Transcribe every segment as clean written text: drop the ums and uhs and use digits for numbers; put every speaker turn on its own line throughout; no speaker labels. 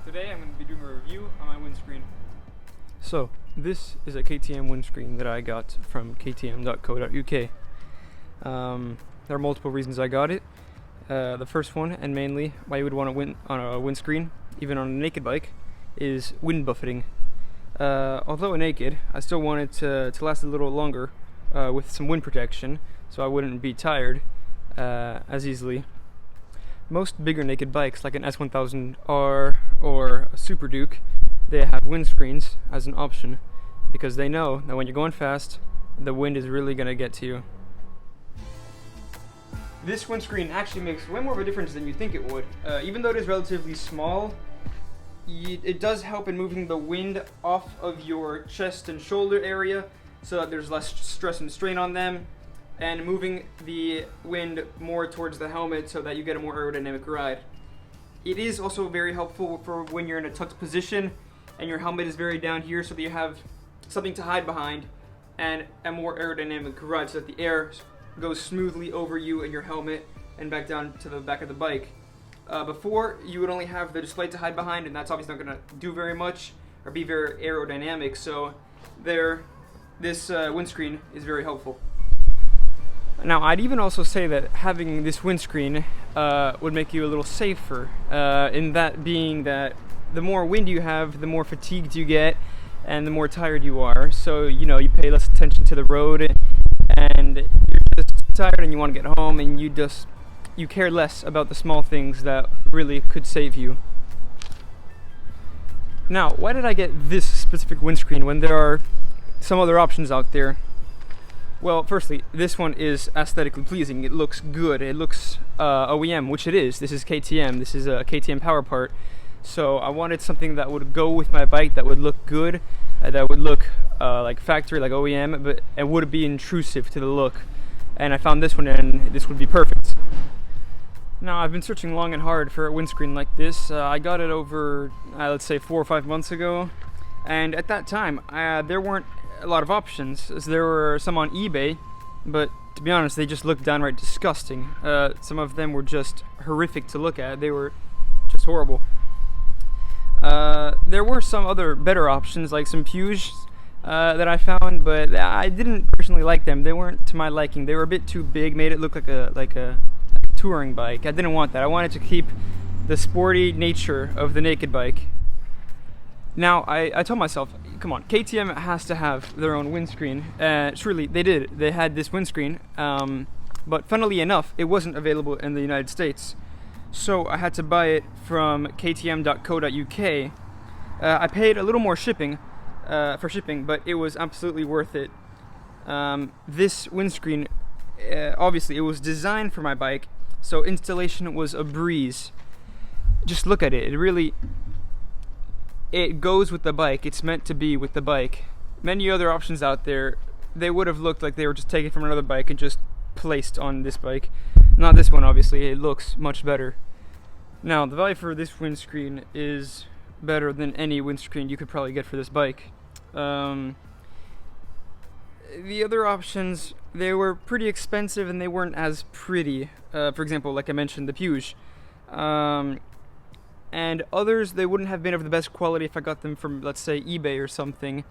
Today I'm going to be doing a review on my windscreen. So, this is a KTM windscreen that I got from ktm.co.uk. There are multiple reasons I got it. The first one, and mainly why you would want to win on a windscreen, even on a naked bike, is wind buffeting. Although naked, I still wanted to last a little longer with some wind protection, so I wouldn't be tired as easily. Most bigger naked bikes, like an S1000R or a Super Duke, they have windscreens as an option because they know that when you're going fast, the wind is really going to get to you. This windscreen actually makes way more of a difference than you think it would. Even though it is relatively small, it does help in moving the wind off of your chest and shoulder area so that there's less stress and strain on them, and moving the wind more towards the helmet so that you get a more aerodynamic ride. It is also very helpful for when you're in a tucked position and your helmet is very down here so that you have something to hide behind and a more aerodynamic ride so that the air goes smoothly over you and your helmet and back down to the back of the bike. Before, you would only have the display to hide behind, and that's obviously not going to do very much or be very aerodynamic, so this windscreen is very helpful. Now, I'd even also say that having this windscreen would make you a little safer, in that being that the more wind you have, the more fatigued you get, and the more tired you are. So, you pay less attention to the road, and you're just tired and you want to get home, and you care less about the small things that really could save you. Now, why did I get this specific windscreen when there are some other options out there? Well, firstly, this one is aesthetically pleasing. It looks good. It looks OEM, which it is. This is KTM. This is a KTM Powerpart. So I wanted something that would go with my bike, that would look good, that would look like factory, like OEM, but it wouldn't be intrusive to the look. And I found this one, and this would be perfect. Now, I've been searching long and hard for a windscreen like this. I got it over, let's say, 4 or 5 months ago. And at that time, there weren't a lot of options, as there were some on eBay, but to be honest, they just looked downright disgusting. Some of them were just horrific to look at. They were just horrible. There were some other better options, like some Puges that I found, but I didn't personally like them. They weren't to my liking. They were a bit too big, made it look like a touring bike. I didn't want that. I wanted to keep the sporty nature of the naked bike. Now, I told myself, come on, KTM has to have their own windscreen. Surely they did. They had this windscreen, but funnily enough, it wasn't available in the United States. So I had to buy it from ktm.co.uk. I paid a little more for shipping, but it was absolutely worth it. This windscreen, obviously, it was designed for my bike, so installation was a breeze. Just look at it. It goes with the bike. It's meant to be with the bike. Many other options out there, they would have looked like they were just taken from another bike and just placed on this bike. Not this one, obviously. It looks much better. Now, the value for this windscreen is better than any windscreen you could probably get for this bike. The other options, they were pretty expensive and they weren't as pretty. For example, like I mentioned, the Puge. And others, they wouldn't have been of the best quality if I got them from, let's say, eBay or something.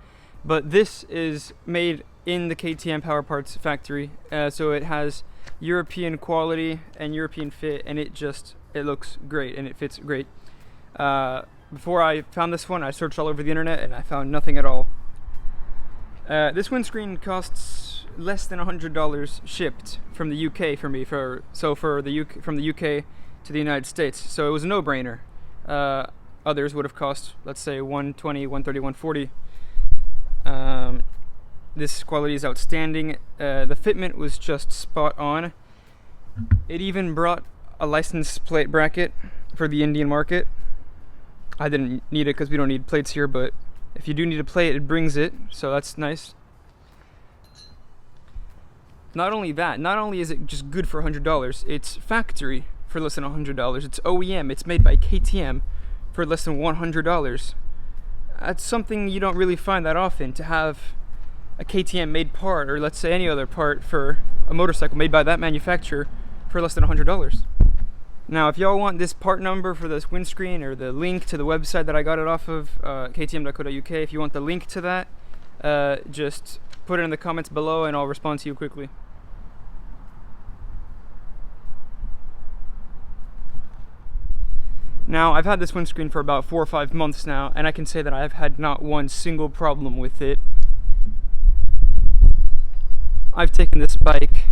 But this is made in the KTM Powerparts factory, so it has European quality and European fit, and it looks great and it fits great. Before I found this one, I searched all over the internet and I found nothing at all. This windscreen costs less than $100 shipped from the UK for me, from the UK to the United States, so it was a no-brainer. Others would have cost, let's say, $120, $130, $140. This quality is outstanding. The fitment was just spot on. It even brought a license plate bracket for the Indian market. I didn't need it because we don't need plates here, but if you do need a plate, it brings it, so that's nice. Not only is it just good for $100, it's factory for less than $100. It's OEM. It's made by KTM for less than $100. That's something you don't really find that often, to have a KTM made part, or let's say any other part for a motorcycle made by that manufacturer for less than $100. Now, if y'all want this part number for this windscreen, or the link to the website that I got it off of, ktm.co.uk, if you want the link to that, just put it in the comments below and I'll respond to you quickly. Now, I've had this windscreen for about 4 or 5 months now, and I can say that I've had not one single problem with it. I've taken this bike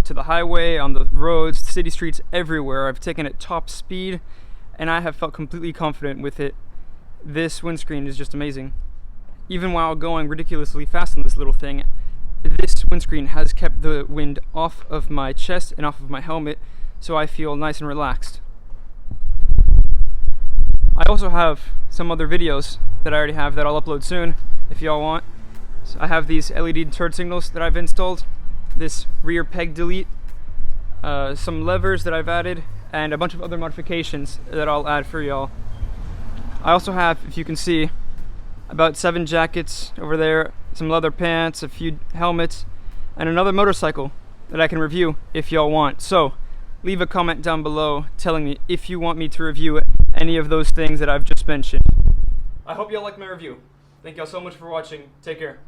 to the highway, on the roads, city streets, everywhere. I've taken it top speed, and I have felt completely confident with it. This windscreen is just amazing. Even while going ridiculously fast on this little thing, this windscreen has kept the wind off of my chest and off of my helmet, so I feel nice and relaxed. I also have some other videos that I already have that I'll upload soon, if y'all want. So I have these LED turn signals that I've installed, this rear peg delete, some levers that I've added, and a bunch of other modifications that I'll add for y'all. I also have, if you can see, about 7 jackets over there, some leather pants, a few helmets, and another motorcycle that I can review if y'all want. So leave a comment down below telling me if you want me to review any of those things that I've just mentioned. I hope y'all like my review. Thank y'all so much for watching. Take care.